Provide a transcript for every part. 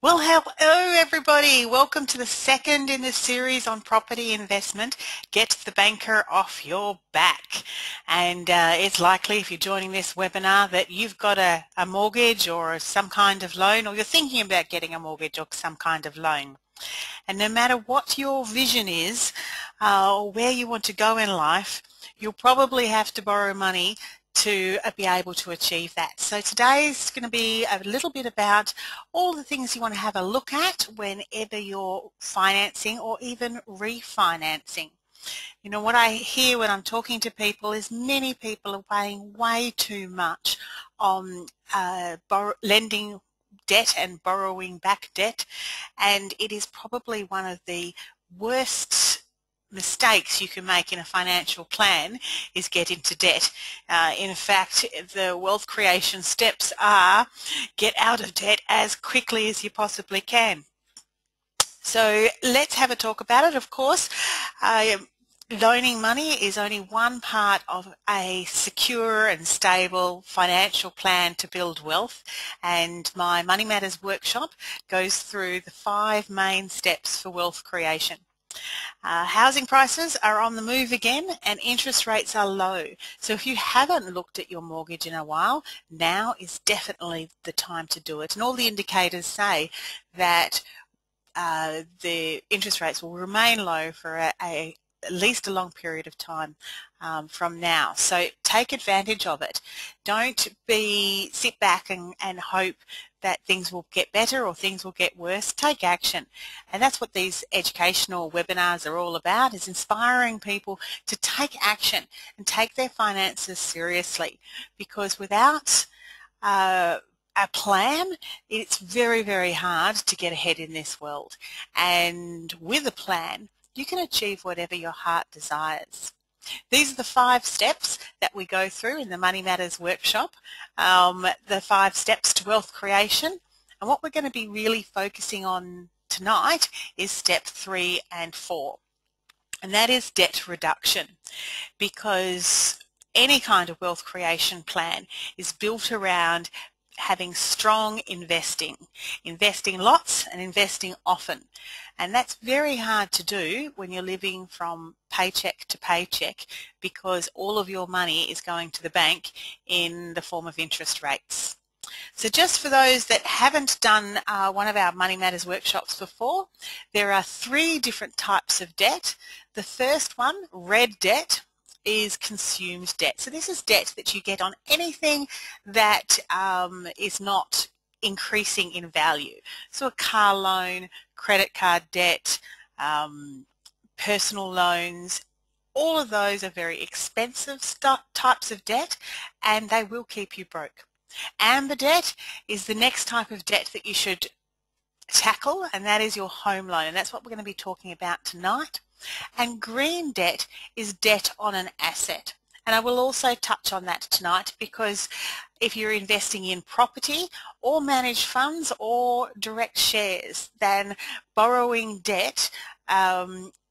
Well, hello everybody. Welcome to the second in the series on property investment. Get the banker off your back. And it's likely if you're joining this webinar that you've got a mortgage or some kind of loan, or you're thinking about getting a mortgage or some kind of loan. And no matter what your vision is or where you want to go in life, you'll probably have to borrow money to be able to achieve that. So today is going to be a little bit about all the things you want to have a look at whenever you're financing or even refinancing. You know, what I hear when I'm talking to people is many people are paying way too much on lending debt and borrowing back debt, and it is probably one of the worst mistakes you can make in a financial plan is get into debt. In fact, the wealth creation steps are get out of debt as quickly as you possibly can. So let's have a talk about it. Of course, loaning money is only one part of a secure and stable financial plan to build wealth, and my Money Matters workshop goes through the 5 main steps for wealth creation. Housing prices are on the move again and interest rates are low. So if you haven't looked at your mortgage in a while, now is definitely the time to do it. And all the indicators say that the interest rates will remain low for at least a long period of time from now. So take advantage of it. Don't sit back and hope that things will get better or things will get worse. Take action. And that's what these educational webinars are all about, is inspiring people to take action and take their finances seriously, because without a plan, it's very, very hard to get ahead in this world. And with a plan, you can achieve whatever your heart desires. These are the 5 steps that we go through in the Money Matters workshop, the 5 steps to wealth creation. And what we're going to be really focusing on tonight is step 3 and 4, and that is debt reduction, because any kind of wealth creation plan is built around having strong investing lots and investing often. And that's very hard to do when you're living from paycheck to paycheck, because all of your money is going to the bank in the form of interest rates. So just for those that haven't done one of our Money Matters workshops before, there are 3 different types of debt. The first one, red debt, is consumed debt. So this is debt that you get on anything that is not increasing in value. So a car loan, credit card debt, personal loans, all of those are very expensive types of debt, and they will keep you broke. Amber debt is the next type of debt that you should tackle, and that is your home loan, and that's what we're going to be talking about tonight. And green debt is debt on an asset, and I will also touch on that tonight, because if you're investing in property or managed funds or direct shares, then borrowing debt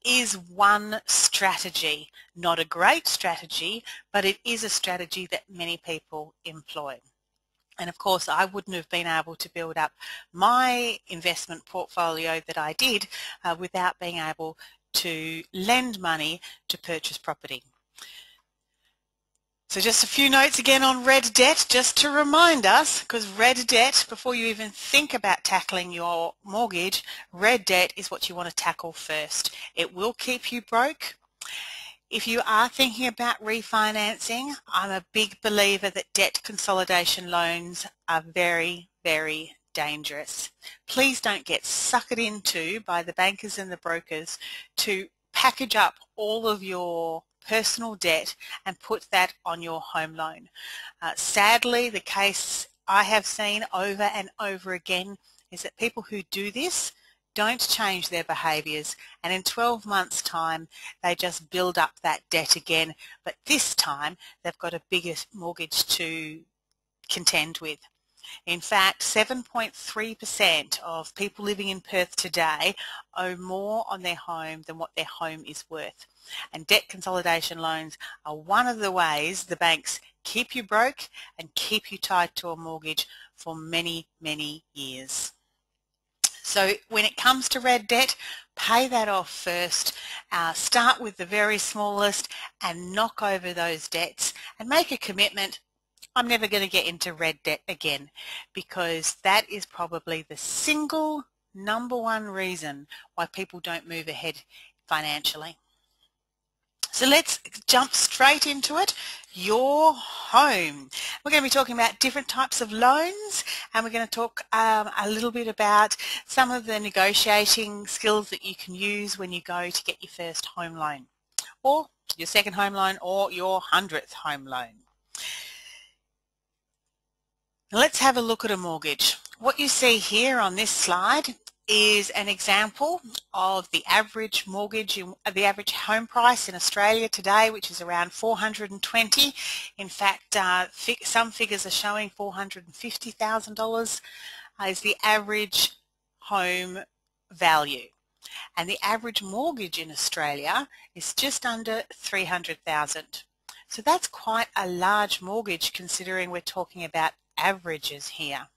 is one strategy. Not a great strategy, but it is a strategy that many people employ. And of course, I wouldn't have been able to build up my investment portfolio that I did without being able to lend money to purchase property. So just a few notes again on red debt, just to remind us, because red debt, before you even think about tackling your mortgage, red debt is what you want to tackle first. It will keep you broke. If you are thinking about refinancing, I'm a big believer that debt consolidation loans are very, very dangerous. Please don't get suckered into by the bankers and the brokers to package up all of your personal debt and put that on your home loan. Sadly, the case I have seen over and over again is that people who do this don't change their behaviours, and in 12 months' time they just build up that debt again, but this time they've got a bigger mortgage to contend with. In fact, 7.3% of people living in Perth today owe more on their home than what their home is worth. And debt consolidation loans are one of the ways the banks keep you broke and keep you tied to a mortgage for many, many years. So when it comes to red debt, pay that off first. Start with the very smallest and knock over those debts and make a commitment. I'm never going to get into red debt again, because that is probably the single #1 reason why people don't move ahead financially. So let's jump straight into it. Your home. We're going to be talking about different types of loans, and we're going to talk a little bit about some of the negotiating skills that you can use when you go to get your first home loan, or your second home loan, or your 100th home loan. Now let's have a look at a mortgage. What you see here on this slide is an example of the average mortgage, the average home price in Australia today, which is around $420,000. In fact, some figures are showing $450,000 is the average home value. And the average mortgage in Australia is just under $300,000. So that's quite a large mortgage, considering we're talking about averages here.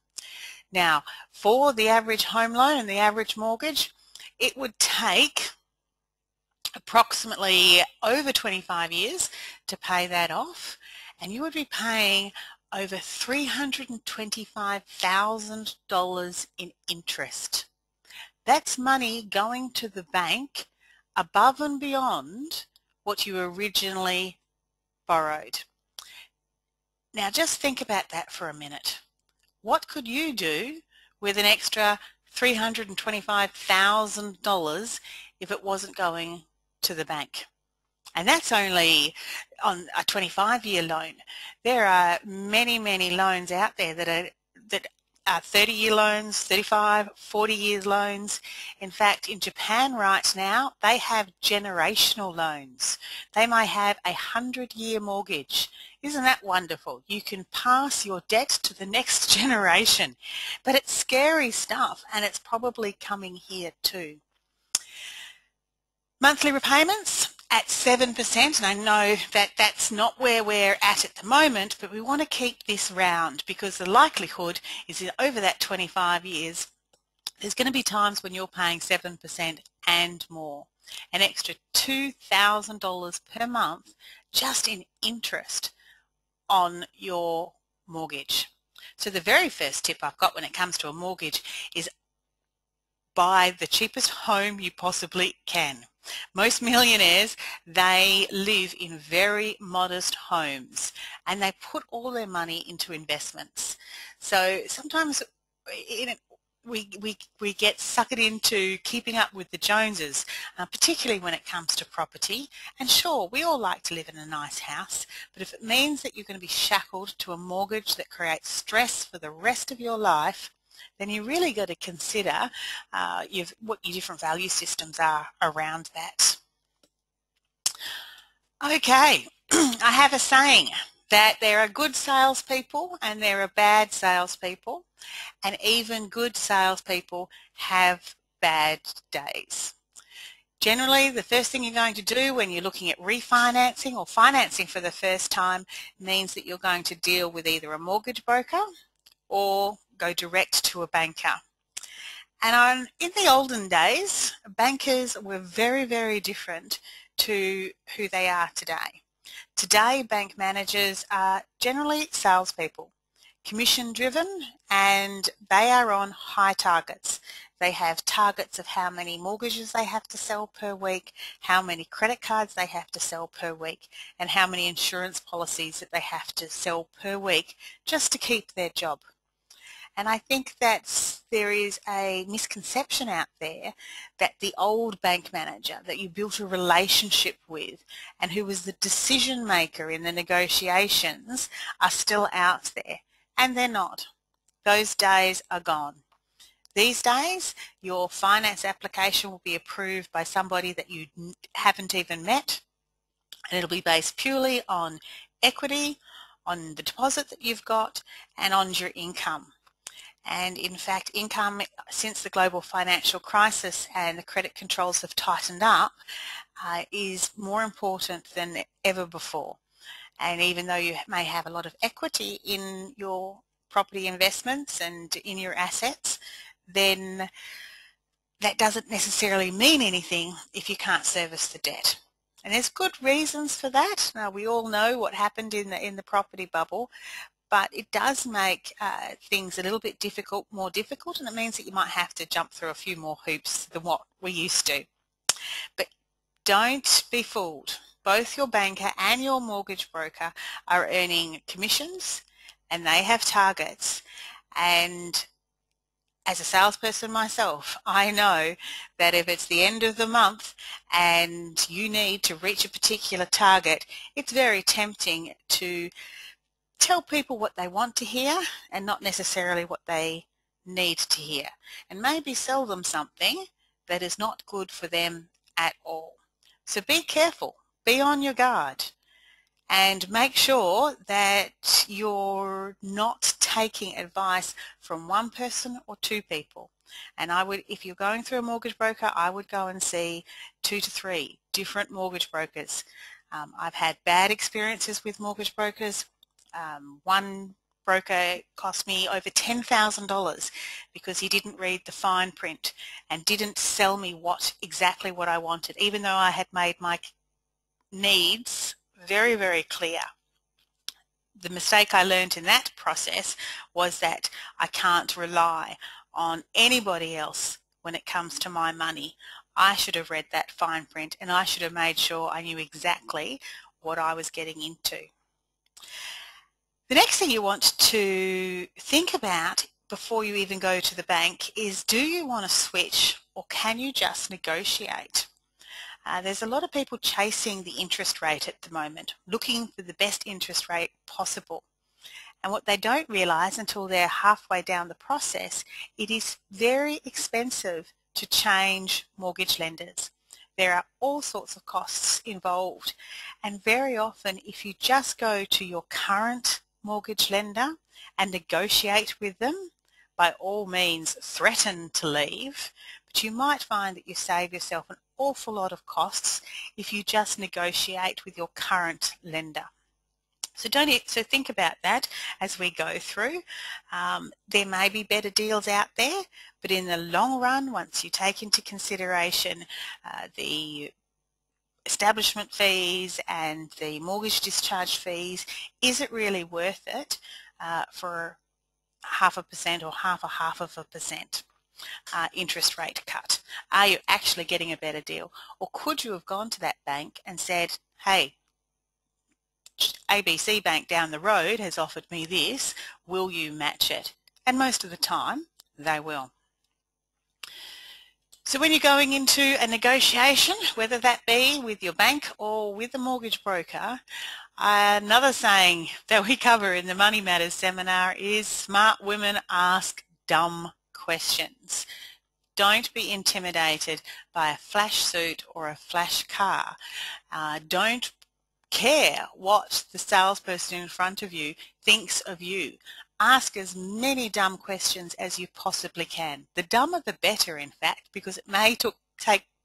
Now, for the average home loan and the average mortgage, it would take approximately over 25 years to pay that off, and you would be paying over $325,000 in interest. That's money going to the bank above and beyond what you originally borrowed. Now just think about that for a minute. What could you do with an extra $325,000 if it wasn't going to the bank? And that's only on a 25-year loan. There are many, many loans out there that are 30-year loans, 35, 40 years loans. In fact, in Japan right now, they have generational loans. They might have a 100-year mortgage. Isn't that wonderful? You can pass your debt to the next generation. But it's scary stuff, and it's probably coming here too. Monthly repayments at 7%, and I know that that's not where we're at the moment, but we want to keep this round, because the likelihood is that over that 25 years, there's going to be times when you're paying 7% and more, an extra $2,000 per month just in interest on your mortgage. So the very first tip I've got when it comes to a mortgage is buy the cheapest home you possibly can. Most millionaires, they live in very modest homes, and they put all their money into investments. So sometimes we get suckered into keeping up with the Joneses, particularly when it comes to property. And sure, we all like to live in a nice house, but if it means that you're going to be shackled to a mortgage that creates stress for the rest of your life, then you really got to consider what your different value systems are around that. Okay, I have a saying that there are good salespeople and there are bad salespeople, and even good salespeople have bad days. Generally, the first thing you're going to do when you're looking at refinancing or financing for the first time means that you're going to deal with either a mortgage broker or go direct to a banker. And in the olden days, bankers were very, very different to who they are today. Today, bank managers are generally salespeople, commission driven, and they are on high targets. They have targets of how many mortgages they have to sell per week, how many credit cards they have to sell per week, and how many insurance policies that they have to sell per week just to keep their job. And I think that there is a misconception out there that the old bank manager that you built a relationship with and who was the decision maker in the negotiations are still out there, and they're not. Those days are gone. These days, your finance application will be approved by somebody that you haven't even met, and it'll be based purely on equity, on the deposit that you've got, and on your income. And in fact, income, since the global financial crisis and the credit controls have tightened up, is more important than ever before. And even though you may have a lot of equity in your property investments and in your assets, then that doesn't necessarily mean anything if you can't service the debt. And there's good reasons for that. Now, we all know what happened in the property bubble, but it does make things a little bit more difficult, and it means that you might have to jump through a few more hoops than what we used to. But don't be fooled. Both your banker and your mortgage broker are earning commissions, and they have targets. And as a salesperson myself, I know that if it's the end of the month and you need to reach a particular target, it's very tempting to tell people what they want to hear and not necessarily what they need to hear, and maybe sell them something that is not good for them at all. So be careful, be on your guard, and make sure that you're not taking advice from one person or two people. And I would, if you're going through a mortgage broker, I would go and see 2 to 3 different mortgage brokers. I've had bad experiences with mortgage brokers. One broker cost me over $10,000 because he didn't read the fine print and didn't sell me exactly what I wanted, even though I had made my needs very, very clear. The mistake I learned in that process was that I can't rely on anybody else when it comes to my money. I should have read that fine print, and I should have made sure I knew exactly what I was getting into. The next thing you want to think about before you even go to the bank is, do you want to switch, or can you just negotiate? There's a lot of people chasing the interest rate at the moment, looking for the best interest rate possible. And what they don't realise until they're halfway down the process, it is very expensive to change mortgage lenders. There are all sorts of costs involved, and very often if you just go to your current mortgage lender and negotiate with them, by all means threaten to leave, but you might find that you save yourself an awful lot of costs if you just negotiate with your current lender. So think about that as we go through. There may be better deals out there, but in the long run, once you take into consideration the establishment fees and the mortgage discharge fees, is it really worth it for 0.5% or half of a percent interest rate cut? Are you actually getting a better deal? Or could you have gone to that bank and said, hey, ABC Bank down the road has offered me this, will you match it? And most of the time they will. So when you're going into a negotiation, whether that be with your bank or with a mortgage broker, another saying that we cover in the Money Matters seminar is smart women ask dumb questions. Don't be intimidated by a flash suit or a flash car. Don't care what the salesperson in front of you thinks of you. Ask as many dumb questions as you possibly can. The dumber the better, in fact, because it may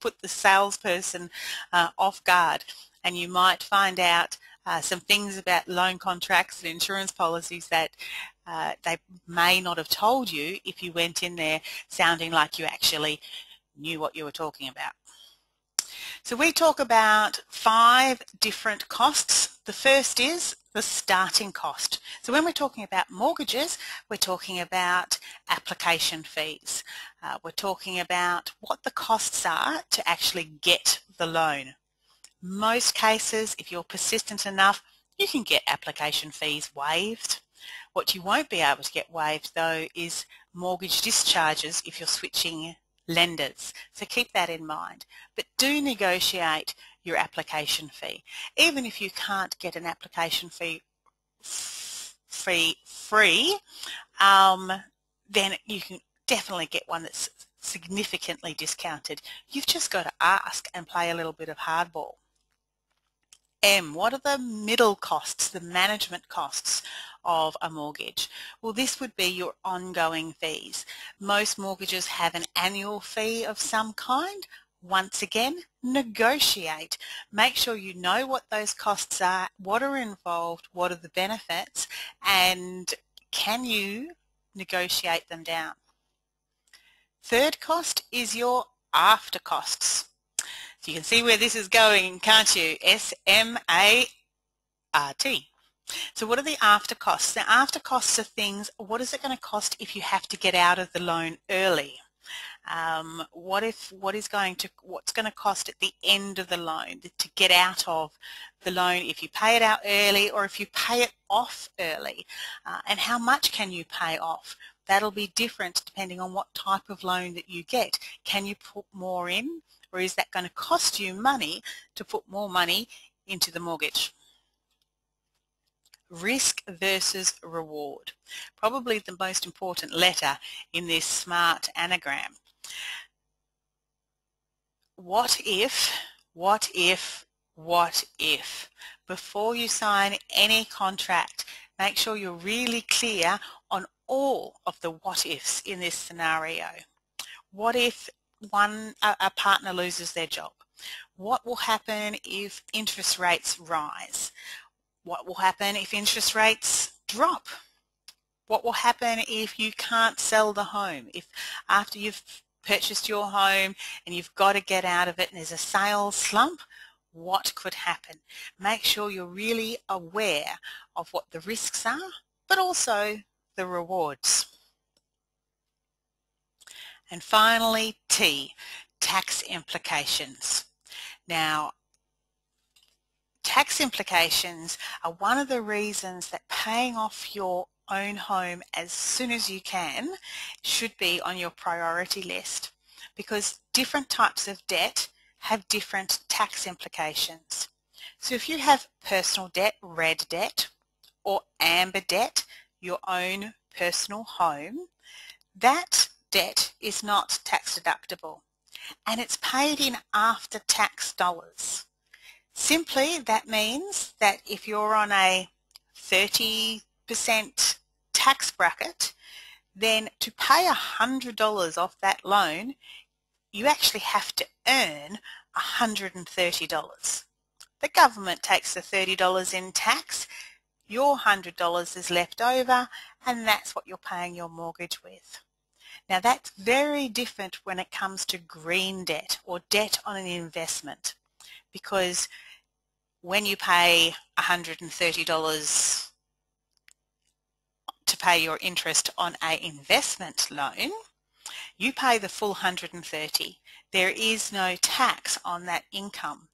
put the salesperson off guard, and you might find out some things about loan contracts and insurance policies that they may not have told you if you went in there sounding like you actually knew what you were talking about. So we talk about 5 different costs. The first is the starting cost. So when we're talking about mortgages, we're talking about application fees. We're talking about what the costs are to actually get the loan. Most cases, if you're persistent enough, you can get application fees waived. What you won't be able to get waived, though, is mortgage discharges if you're switching lenders. So keep that in mind. But do negotiate your application fee. Even if you can't get an application fee free, then you can definitely get one that's significantly discounted. You've just got to ask and play a little bit of hardball. What are the middle costs, the management costs of a mortgage? Well, this would be your ongoing fees. Most mortgages have an annual fee of some kind. Once again, negotiate. Make sure you know what those costs are, what are involved, what are the benefits, and can you negotiate them down? Third cost is your after costs. So you can see where this is going, can't you? SMART. So what are the after costs? The after costs are things, what is it going to cost if you have to get out of the loan early? What's going to cost at the end of the loan to get out of the loan if you pay it out early or if you pay it off early, and how much can you pay off? That'll be different depending on what type of loan that you get. Can you put more in, or is that going to cost you money to put more money into the mortgage? Risk versus reward. Probably the most important letter in this SMART anagram. What if? Before you sign any contract, make sure you're really clear on all of the what ifs in this scenario. What if a partner loses their job? What will happen if interest rates rise? What will happen if interest rates drop? What will happen if you can't sell the home? If after you've purchased your home and you've got to get out of it and there's a sales slump, what could happen? Make sure you're really aware of what the risks are, but also the rewards. And finally, T, tax implications. Now, tax implications are one of the reasons that paying off your own home as soon as you can should be on your priority list, because different types of debt have different tax implications. So if you have personal debt, red debt, or amber debt, your own personal home, that debt is not tax deductible and it's paid in after tax dollars. Simply, that means that if you're on a 30% tax bracket, then to pay $100 off that loan, you actually have to earn $130. The government takes the $30 in tax, your $100 is left over, and that's what you're paying your mortgage with. Now that's very different when it comes to green debt or debt on an investment, because when you pay $130 to pay your interest on an investment loan, you pay the full $130. There is no tax on that income.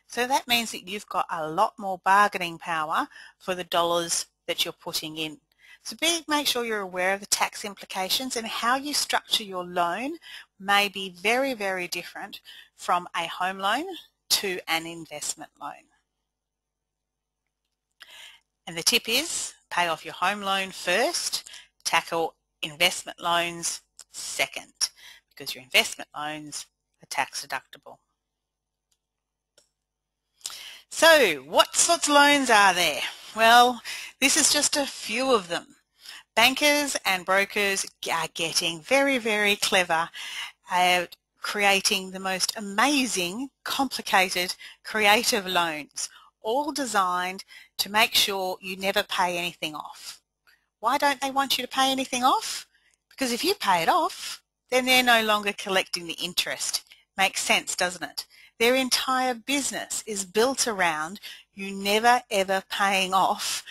So that means that you've got a lot more bargaining power for the dollars that you're putting in. So make sure you're aware of the tax implications, and how you structure your loan may be very, very different from a home loan to an investment loan. And the tip is, pay off your home loan first, tackle investment loans second, because your investment loans are tax deductible. So what sorts of loans are there? Well, this is just a few of them. Bankers and brokers are getting very, very clever at creating the most amazing, complicated, creative loans, all designed to make sure you never pay anything off. Why don't they want you to pay anything off? Because if you pay it off, then they're no longer collecting the interest. Makes sense, doesn't it? Their entire business is built around you never ever paying off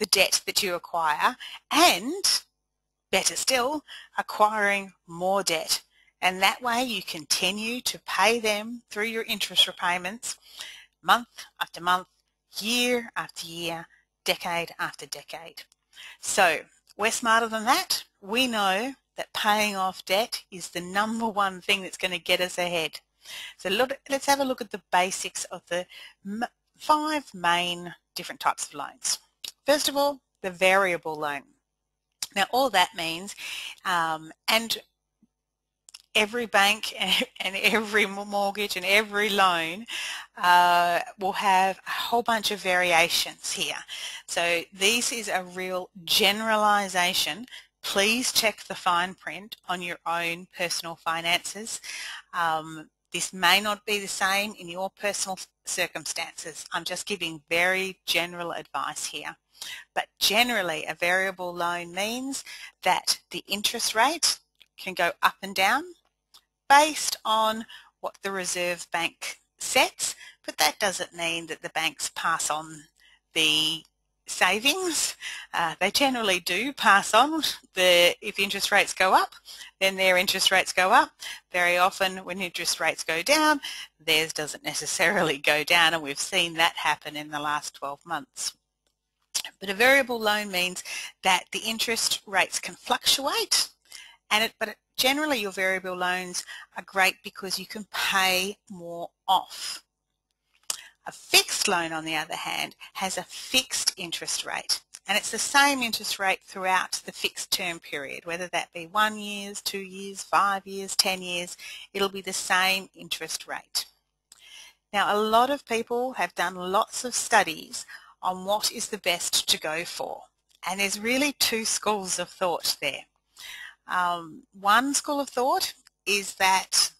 the debt that you acquire, and better still, acquiring more debt. And that way you continue to pay them through your interest repayments month after month, year after year, decade after decade. So we're smarter than that. We know that paying off debt is the number one thing that's going to get us ahead. So let's have a look at the basics of the 5 main different types of loans. First of all, the variable loan. Now all that means, and every bank and every mortgage and every loan will have a whole bunch of variations here. So this is a real generalization. Please check the fine print on your own personal finances. This may not be the same in your personal circumstances. I'm just giving very general advice here. But generally, a variable loan means that the interest rate can go up and down based on what the Reserve Bank sets, but that doesn't mean that the banks pass on the savings. They generally do pass on if interest rates go up, then their interest rates go up. Very often when interest rates go down, theirs doesn't necessarily go down, and we've seen that happen in the last 12 months. But a variable loan means that the interest rates can fluctuate, but generally your variable loans are great because you can pay more off. A fixed loan, on the other hand, has a fixed interest rate, and it's the same interest rate throughout the fixed term period, whether that be 1 year, 2 years, 5 years, 10 years, it'll be the same interest rate. Now, a lot of people have done lots of studies on what is the best to go for, and there's really two schools of thought there. One school of thought is that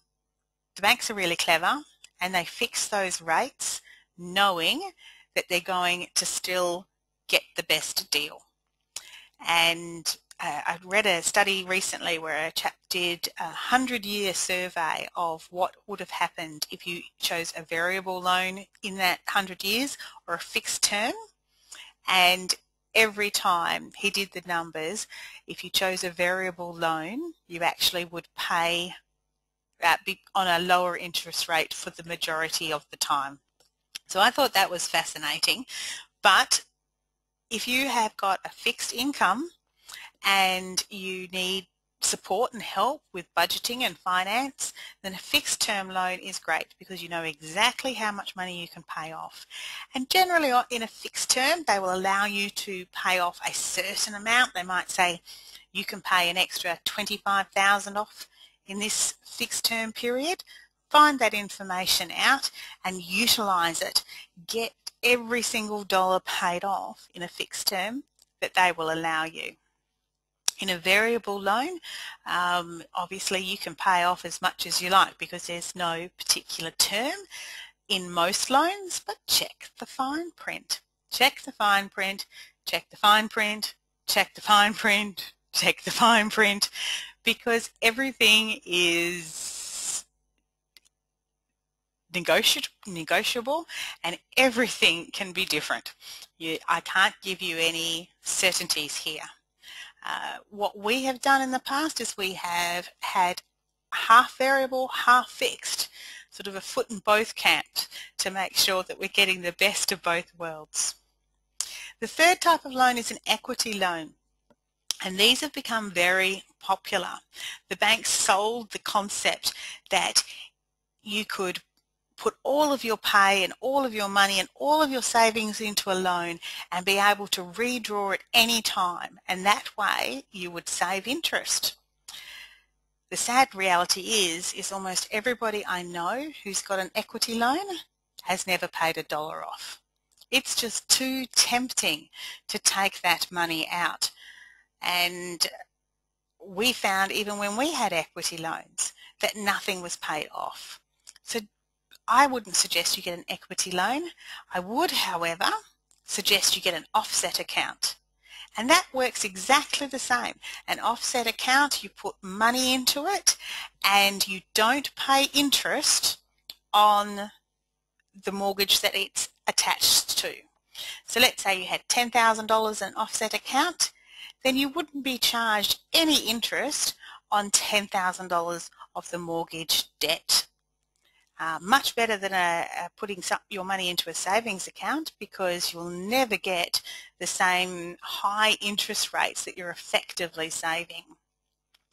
the banks are really clever and they fix those rates knowing that they're going to still get the best deal. And I read a study recently where a chap did a 100-year survey of what would have happened if you chose a variable loan in that 100 years or a fixed term, and every time he did the numbers, if you chose a variable loan, you actually would pay on a lower interest rate for the majority of the time. So I thought that was fascinating. But if you have got a fixed income and you need support and help with budgeting and finance, then a fixed term loan is great because you know exactly how much money you can pay off. And generally in a fixed term, they will allow you to pay off a certain amount. They might say you can pay an extra $25,000 off in this fixed term period. Find that information out and utilise it. Get every single dollar paid off in a fixed term that they will allow you. In a variable loan, obviously you can pay off as much as you like because there's no particular term in most loans, but check the fine print. Check the fine print, check the fine print, check the fine print, check the fine print, because everything is negotiable and everything can be different. I can't give you any certainties here. What we have done in the past is we have had half variable, half fixed, sort of a foot in both camps to make sure that we're getting the best of both worlds. The third type of loan is an equity loan, and these have become very popular. The banks sold the concept that you could put all of your pay and all of your money and all of your savings into a loan and be able to redraw it any time, and that way you would save interest. The sad reality is almost everybody I know who's got an equity loan has never paid $1 off. It's just too tempting to take that money out, and we found even when we had equity loans that nothing was paid off. So I wouldn't suggest you get an equity loan. I would, however, suggest you get an offset account. And that works exactly the same. An offset account, you put money into it and you don't pay interest on the mortgage that it's attached to. So let's say you had $10,000 in an offset account, then you wouldn't be charged any interest on $10,000 of the mortgage debt. Much better than putting your money into a savings account, because you'll never get the same high interest rates that you're effectively saving.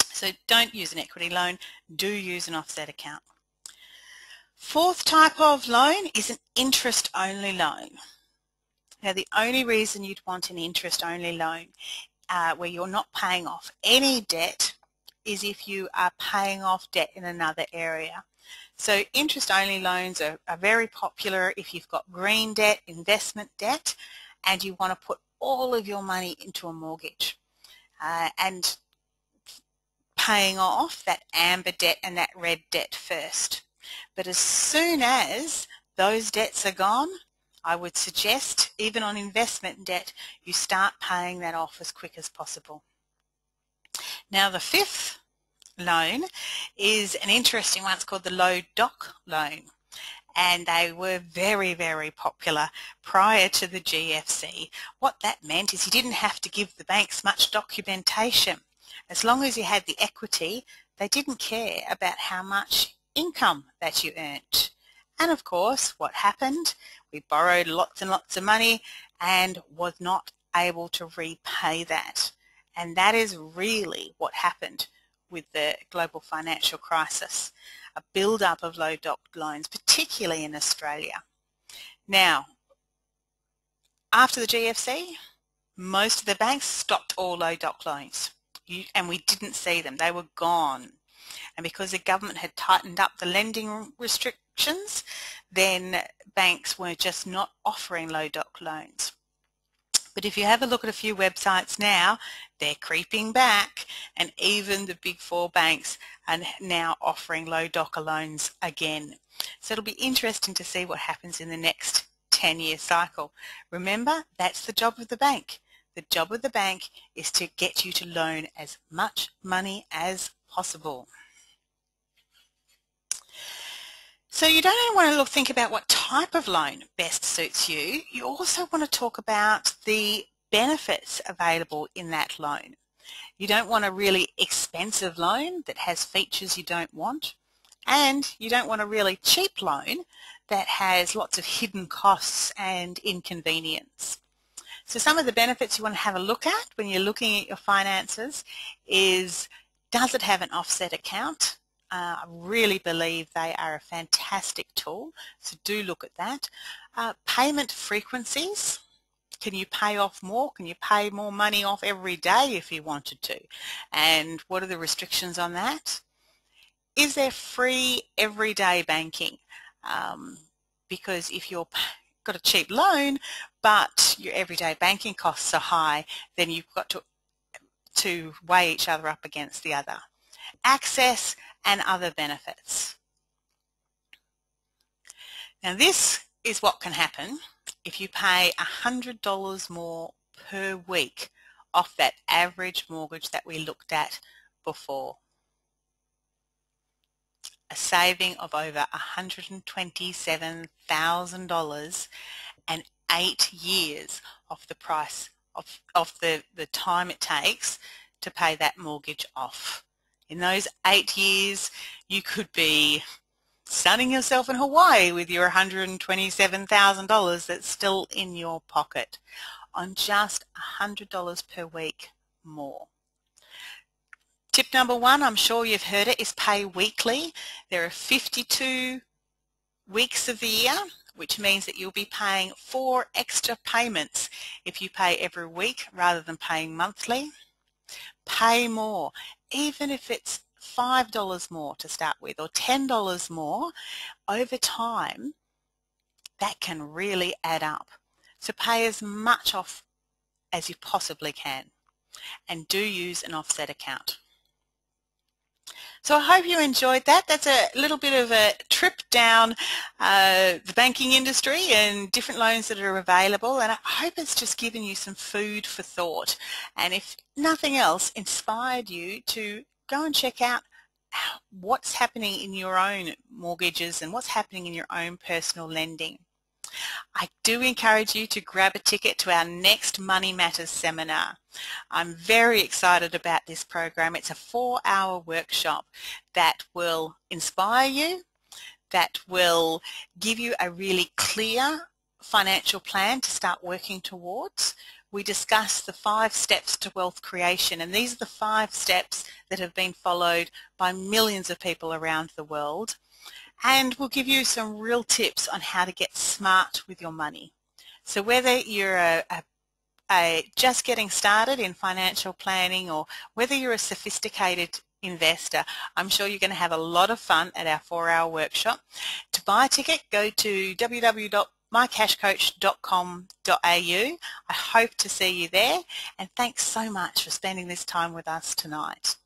So don't use an equity loan, do use an offset account. Fourth type of loan is an interest-only loan. Now, the only reason you'd want an interest-only loan where you're not paying off any debt is if you are paying off debt in another area. So interest-only loans are very popular if you've got green debt, investment debt, and you want to put all of your money into a mortgage and paying off that amber debt and that red debt first. But as soon as those debts are gone, I would suggest, even on investment debt, you start paying that off as quick as possible. Now, the fifth loan is an interesting one. It's called the low doc loan. And they were very, very popular prior to the GFC. What that meant is you didn't have to give the banks much documentation. As long as you had the equity, they didn't care about how much income that you earned. And of course, what happened? We borrowed lots and lots of money and was not able to repay that. And that is really what happened with the global financial crisis, a build-up of low doc loans, particularly in Australia. Now, after the GFC, most of the banks stopped all low doc loans, and we didn't see them. They were gone. And because the government had tightened up the lending restrictions, then banks were just not offering low doc loans. But if you have a look at a few websites now, they're creeping back, and even the big four banks are now offering low doc loans again. So it'll be interesting to see what happens in the next 10-year cycle. Remember, that's the job of the bank. The job of the bank is to get you to loan as much money as possible. So you don't only want to think about what type of loan best suits you, you also want to talk about the benefits available in that loan. You don't want a really expensive loan that has features you don't want, and you don't want a really cheap loan that has lots of hidden costs and inconvenience. So some of the benefits you want to have a look at when you're looking at your finances is, does it have an offset account? I really believe they are a fantastic tool, so do look at that. Payment frequencies. Can you pay off more? Can you pay more money off every day if you wanted to? And what are the restrictions on that? Is there free everyday banking? Because if you've got a cheap loan but your everyday banking costs are high, then you've got to weigh each other up against the other. Access and other benefits. Now this is what can happen if you pay $100 more per week off that average mortgage that we looked at before. A saving of over $127,000 and 8 years off the price of the time it takes to pay that mortgage off. In those 8 years, you could be sunning yourself in Hawaii with your $127,000 that's still in your pocket on just $100 per week more. Tip number one, I'm sure you've heard it, is pay weekly. There are 52 weeks of the year, which means that you'll be paying 4 extra payments if you pay every week rather than paying monthly. Pay more, even if it's $5 more to start with or $10 more. Over time, that can really add up. So pay as much off as you possibly can, and do use an offset account. So I hope you enjoyed that. That's a little bit of a trip down the banking industry and different loans that are available, and I hope it's just given you some food for thought, and if nothing else, inspired you to go and check out what's happening in your own mortgages and what's happening in your own personal lending. I do encourage you to grab a ticket to our next Money Matters seminar. I'm very excited about this program. It's a 4-hour workshop that will inspire you, that will give you a really clear financial plan to start working towards. We discuss the 5 steps to wealth creation, and these are the 5 steps that have been followed by millions of people around the world. And we'll give you some real tips on how to get smart with your money. So whether you're just getting started in financial planning or whether you're a sophisticated investor, I'm sure you're going to have a lot of fun at our 4-hour workshop. To buy a ticket, go to www.mycashcoach.com.au. I hope to see you there, and thanks so much for spending this time with us tonight.